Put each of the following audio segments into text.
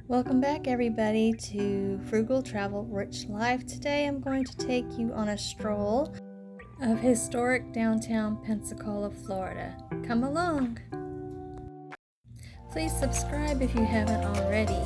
Welcome back everybody to Frugal Travel Rich Life. Today I'm going to take you on a stroll of historic downtown Pensacola, Florida. Come along! Please subscribe if you haven't already.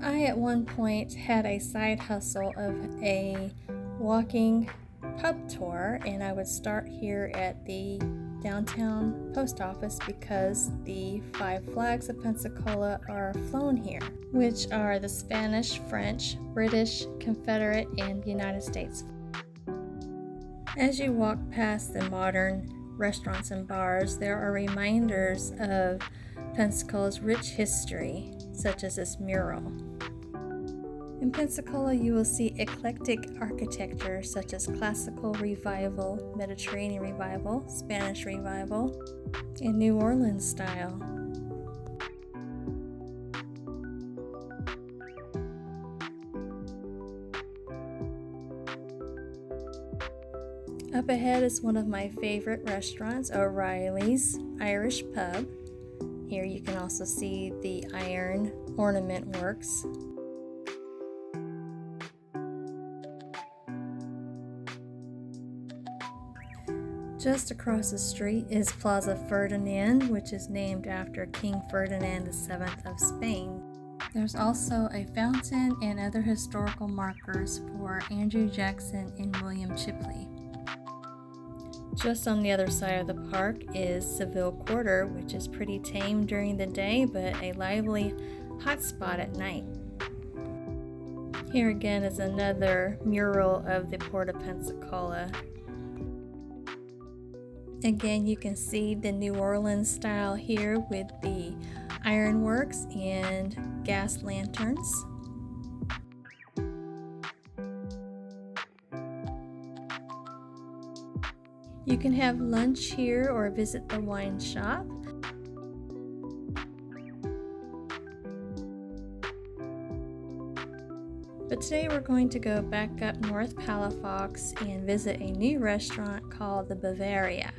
I at one point had a side hustle of a walking pub tour, and I would start here at the downtown post office because the 5 flags of Pensacola are flown here, which are the Spanish, French, British, Confederate, and United States. As you walk past the modern restaurants and bars, there are reminders of Pensacola's rich history, such as this mural. In Pensacola, you will see eclectic architecture such as Classical Revival, Mediterranean Revival, Spanish Revival, and New Orleans style. Up ahead is one of my favorite restaurants, O'Reilly's Irish Pub. Here you can also see the iron ornament works. Just across the street is Plaza Ferdinand, which is named after King Ferdinand VII of Spain. There's also a fountain and other historical markers for Andrew Jackson and William Chipley. Just on the other side of the park is Seville Quarter, which is pretty tame during the day, but a lively hotspot at night. Here again is another mural of the Port of Pensacola. Again, you can see the New Orleans style here with the ironworks and gas lanterns. You can have lunch here or visit the wine shop. But today we're going to go back up North Palafox and visit a new restaurant called the Bavaria.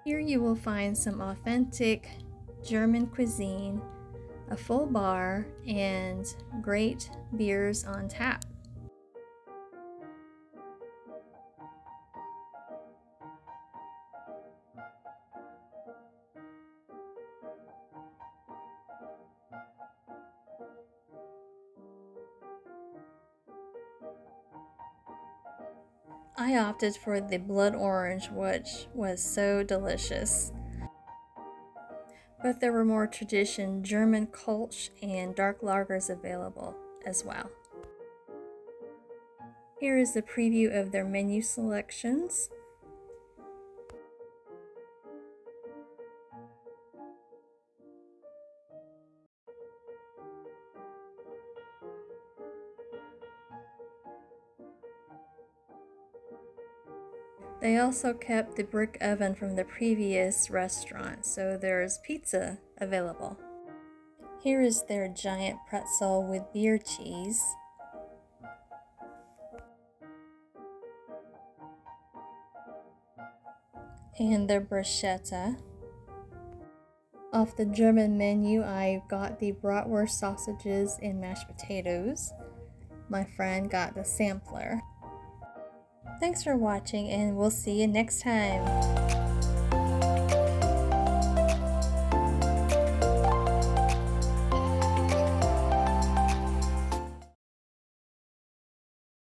Here you will find some authentic German cuisine, a full bar, and great beers on tap. I opted for the blood orange, which was so delicious. But there were more tradition German Kolsch and dark lagers available as well. Here is the preview of their menu selections. They also kept the brick oven from the previous restaurant, so there's pizza available. Here is their giant pretzel with beer cheese. And their bruschetta. Off the German menu, I got the bratwurst sausages and mashed potatoes. My friend got the sampler. Thanks for watching, and we'll see you next time.